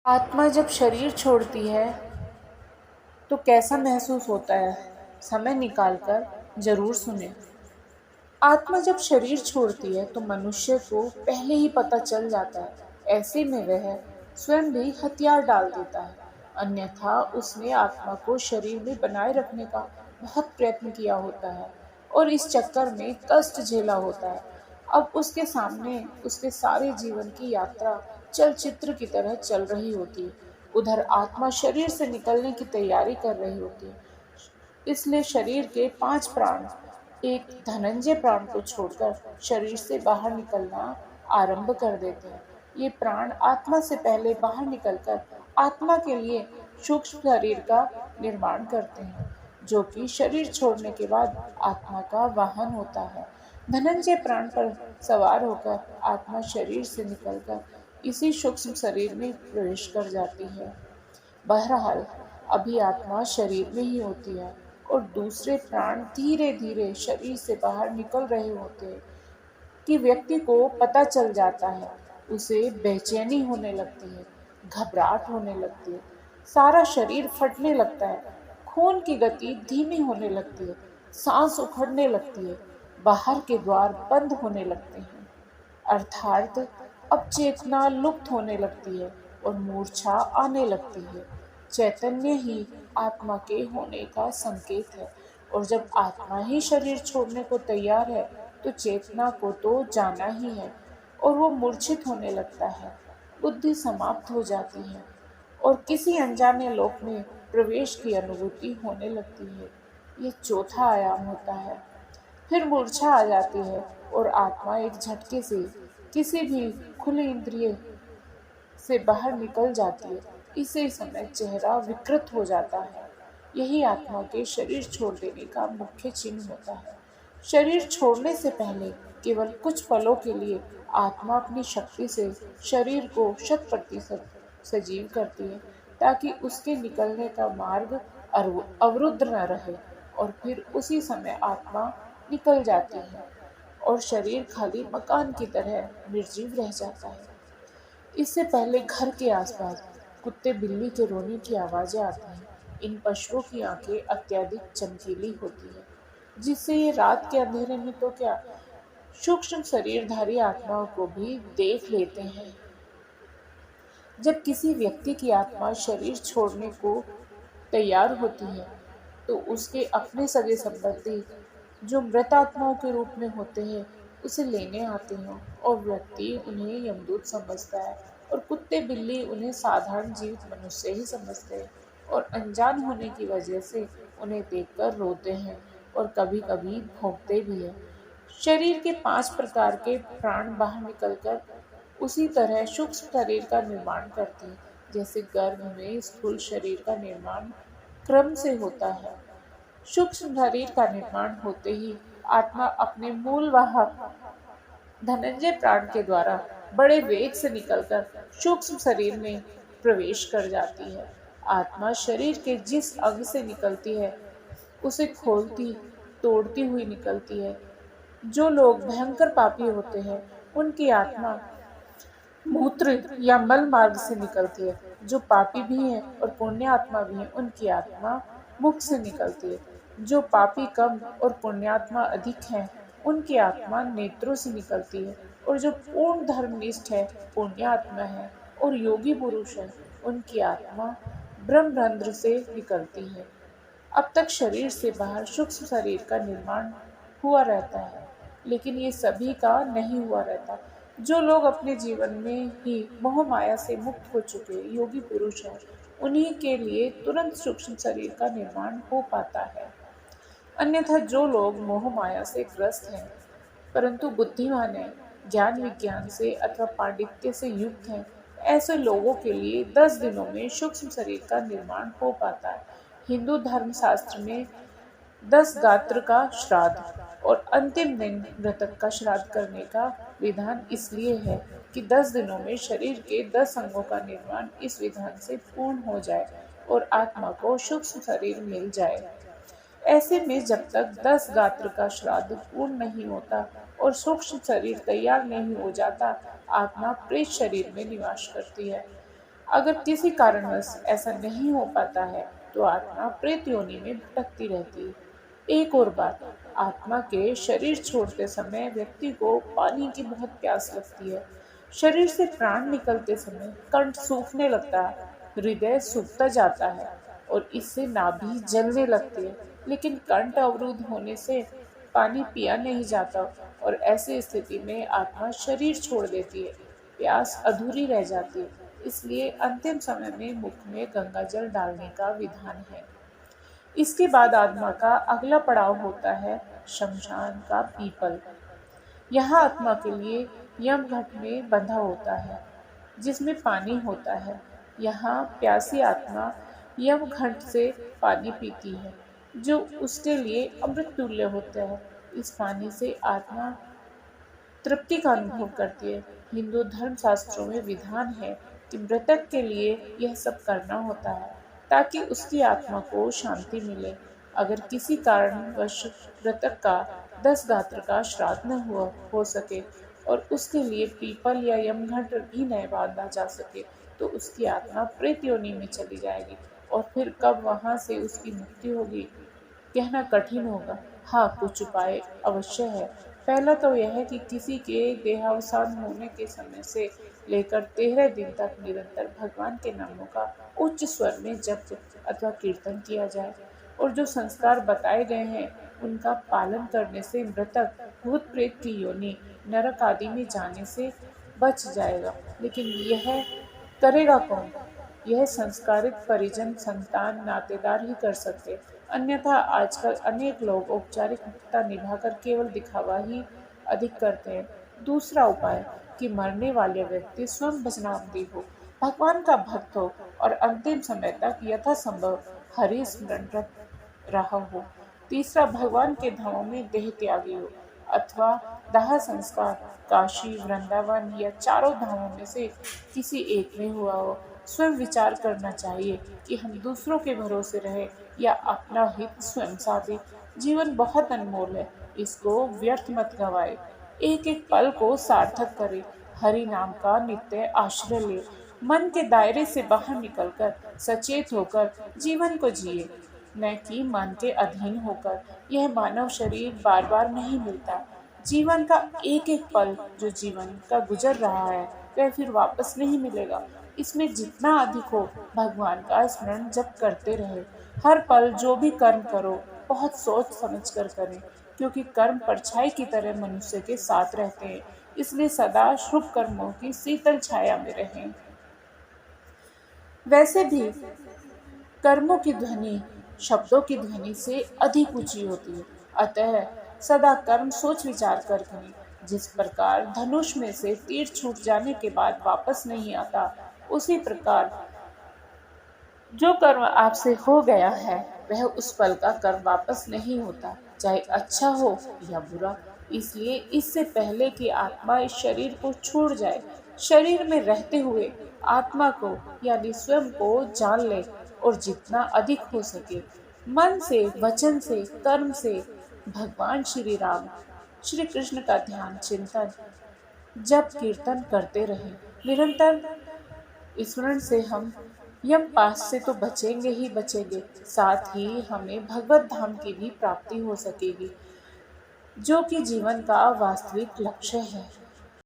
आत्मा जब शरीर छोड़ती है तो कैसा महसूस होता है? समय निकालकर जरूर सुने। आत्मा जब शरीर छोड़ती है तो मनुष्य को पहले ही पता चल जाता है। ऐसे में वह स्वयं भी हथियार डाल देता है, अन्यथा उसने आत्मा को शरीर में बनाए रखने का बहुत प्रयत्न किया होता है और इस चक्कर में कष्ट झेला होता है। अब उसके सामने उसके सारे जीवन की यात्रा चलचित्र की तरह चल रही होती है। उधर आत्मा शरीर से निकलने की तैयारी कर रही होती है। इसलिए शरीर के 5 प्राण एक धनंजय प्राण को छोड़कर शरीर से बाहर निकलना आरंभ कर देते हैं। ये प्राण आत्मा से पहले बाहर निकलकर आत्मा के लिए सूक्ष्म शरीर का निर्माण करते हैं, जो कि शरीर छोड़ने के बाद आत्मा का वाहन होता है। धनंजय प्राण पर सवार होकर आत्मा शरीर से निकलकर इसी सूक्ष्म शरीर में प्रवेश कर जाती है। बहरहाल अभी आत्मा शरीर में ही होती है और दूसरे प्राण धीरे धीरे शरीर से बाहर निकल रहे होते हैं कि व्यक्ति को पता चल जाता है। उसे बेचैनी होने लगती है, घबराहट होने लगती है, सारा शरीर फटने लगता है, खून की गति धीमी होने लगती है, सांस उखड़ने लगती है, बाहर के द्वार बंद होने लगते हैं। अर्थात अब चेतना लुप्त होने लगती है और मूर्छा आने लगती है। चैतन्य ही आत्मा के होने का संकेत है, और जब आत्मा ही शरीर छोड़ने को तैयार है तो चेतना को तो जाना ही है और वो मूर्छित होने लगता है। बुद्धि समाप्त हो जाती है और किसी अनजाने लोक में प्रवेश की अनुभूति होने लगती है। ये चौथा आयाम होता है। फिर मूर्छा आ जाती है और आत्मा एक झटके से किसी भी खुले इंद्रिय से बाहर निकल जाती है। इसी समय चेहरा विकृत हो जाता है। यही आत्मा के शरीर छोड़ देने का मुख्य चिन्ह होता है। शरीर छोड़ने से पहले केवल कुछ पलों के लिए आत्मा अपनी शक्ति से शरीर को 100% सजीव करती है, ताकि उसके निकलने का मार्ग अवरुद्ध न रहे, और फिर उसी समय आत्मा निकल जाती है और शरीर खाली मकान की तरह निर्जीव रह जाता है। इससे पहले घर के आसपास कुत्ते बिल्ली के रोने की आवाजें आती हैं। इन पशुओं की आंखें अत्यधिक चमकीली होती है, जिससे ये रात के अंधेरे में तो क्या, सूक्ष्म शरीरधारी आत्माओं को भी देख लेते हैं। जब किसी व्यक्ति की आत्मा शरीर छोड़ने को तैयार होती है तो उसके अपने सगे संबंधी, जो मृत आत्माओं के रूप में होते हैं, उसे लेने आते हैं और व्यक्ति उन्हें यमदूत समझता है और कुत्ते बिल्ली उन्हें साधारण जीवित मनुष्य ही समझते हैं और अनजान होने की वजह से उन्हें देखकर रोते हैं और कभी कभी भौंकते भी हैं। शरीर के 5 प्रकार के प्राण बाहर निकलकर उसी तरह सूक्ष्म शरीर का निर्माण करते हैं, जैसे गर्भ में स्थूल शरीर का निर्माण क्रम से होता है। सूक्ष्म शरीर का निर्माण होते ही आत्मा अपने मूल वाहक धनंजय प्राण के द्वारा बड़े वेग से निकलकर सूक्ष्म शरीर में प्रवेश कर जाती है। आत्मा शरीर के जिस अंग से निकलती है उसे खोलती तोड़ती हुई निकलती है। जो लोग भयंकर पापी होते हैं उनकी आत्मा मूत्र या मल मार्ग से निकलती है। जो पापी भी हैं और पुण्य आत्मा भी हैं, उनकी आत्मा मुख से निकलती है। जो पापी कम और पुण्यात्मा अधिक हैं, उनकी आत्मा नेत्रों से निकलती है। और जो पूर्ण धर्मनिष्ठ है, पुण्यात्मा है और योगी पुरुष है, उनकी आत्मा ब्रह्मरंध्र से निकलती है। अब तक शरीर से बाहर सूक्ष्म शरीर का निर्माण हुआ रहता है, लेकिन ये सभी का नहीं हुआ रहता। जो लोग अपने जीवन में ही मोह माया से मुक्त हो चुके योगी पुरुष हैं, उन्हीं के लिए तुरंत सूक्ष्म शरीर का निर्माण हो पाता है। अन्यथा जो लोग मोह माया से ग्रस्त हैं परंतु बुद्धिमान हैं, ज्ञान विज्ञान से अथवा पांडित्य से युक्त हैं, ऐसे लोगों के लिए 10 दिनों में सूक्ष्म शरीर का निर्माण हो पाता है। हिंदू धर्म शास्त्र में 10 गात्र का श्राद्ध और अंतिम दिन मृतक का श्राद्ध करने का विधान इसलिए है कि 10 दिनों में शरीर के 10 अंगों का निर्माण इस विधान से पूर्ण हो जाए और आत्मा को सूक्ष्म शरीर मिल जाए। ऐसे में जब तक 10 गात्र का श्राद्ध पूर्ण नहीं होता और सूक्ष्म शरीर तैयार नहीं हो जाता, आत्मा प्रेत शरीर में निवास करती है। अगर किसी कारणवश ऐसा नहीं हो पाता है तो आत्मा प्रेत योनि में भटकती रहती है। एक और बात, आत्मा के शरीर छोड़ते समय व्यक्ति को पानी की बहुत प्यास लगती है। शरीर से प्राण निकलते समय कंठ सूखने लगता है, हृदय सूखता जाता है और इससे नाभि जलने लगती है। लेकिन कंठ अवरुद्ध होने से पानी पिया नहीं जाता और ऐसी स्थिति में आत्मा शरीर छोड़ देती है, प्यास अधूरी रह जाती है। इसलिए अंतिम समय में मुख में गंगा जल डालने का विधान है। इसके बाद आत्मा का अगला पड़ाव होता है शमशान का पीपल। यहाँ आत्मा के लिए यमघट में बंधा होता है जिसमें पानी होता है। यहाँ प्यासी आत्मा यमघट से पानी पीती है जो उसके लिए अमृत तुल्य होता है। इस पानी से आत्मा तृप्ति का अनुभव करती है। हिंदू धर्म शास्त्रों में विधान है कि मृतक के लिए यह सब करना होता है ताकि उसकी आत्मा को शांति मिले। अगर किसी कारणवश मृतक का 10 गात्र का श्राद्ध न हुआ हो सके और उसके लिए पीपल या यमघट भी न बांधा जा सके तो उसकी आत्मा प्रेत योनि में चली जाएगी और फिर कब वहां से उसकी मुक्ति होगी कहना कठिन होगा। हाँ, कुछ उपाय अवश्य है। पहला तो यह है कि किसी के देहावसान होने के समय से लेकर 13 दिन तक निरंतर भगवान के नामों का उच्च स्वर में जप अथवा कीर्तन किया जाए और जो संस्कार बताए गए हैं उनका पालन करने से मृतक भूत प्रेत की योनि नरक आदि में जाने से बच जाएगा। लेकिन यह करेगा कौन? यह संस्कारित परिजन, संतान, नातेदार ही कर सकते। अन्यथा आजकल अनेक लोग औपचारिकता निभाकर केवल दिखावा ही अधिक करते हैं। दूसरा उपाय कि मरने वाले व्यक्ति स्वयं भजनावधी हो, भगवान का भक्त हो और अंतिम समय तक यथासंभव हरि स्मरण रहा हो। तीसरा, भगवान के धामों में देह त्यागी हो अथवा दाह संस्कार काशी, वृंदावन या चारों धामों में से किसी एक में हुआ हो। स्वयं विचार करना चाहिए कि हम दूसरों के भरोसे रहे या अपना हित स्वयं साधे। जीवन बहुत अनमोल है, इसको व्यर्थ मत गवाए। एक एक पल को सार्थक करे, हरि नाम का नित्य आश्रय ले, मन के दायरे से बाहर निकलकर सचेत होकर जीवन को जिए, न कि मन के अधीन होकर। यह मानव शरीर बार बार नहीं मिलता। जीवन का एक एक पल जो जीवन का गुजर रहा है वह फिर वापस नहीं मिलेगा। इसमें जितना अधिक हो भगवान का स्मरण जप करते रहे। हर पल जो भी कर्म करो बहुत सोच समझ कर करें, क्योंकि कर्म परछाई की तरह मनुष्य के साथ रहते हैं। इसलिए सदा शुभ कर्मों की शीतल छाया में रहें। वैसे भी कर्मों की ध्वनि शब्दों की ध्वनि से अधिक ऊंची होती है, अतः सदा कर्म सोच विचार कर करें। जिस प्रकार धनुष में से तीर छूट जाने के बाद वापस नहीं आता, उसी प्रकार जो कर्म आपसे हो गया है वह उस पल का कर्म वापस नहीं होता, चाहे अच्छा हो या बुरा। इसलिए इससे पहले कि आत्मा इस शरीर को छोड़ जाए, शरीर में रहते हुए आत्मा को यानी स्वयं को जान ले और जितना अधिक हो सके मन से, वचन से, कर्म से भगवान श्री राम, श्री कृष्ण का ध्यान, चिंतन, जप, कीर्तन करते रहे। निरंतर स्मरण से हम यम पास से तो बचेंगे ही बचेंगे, साथ ही हमें भगवत धाम की भी प्राप्ति हो सकेगी, जो कि जीवन का वास्तविक लक्ष्य है।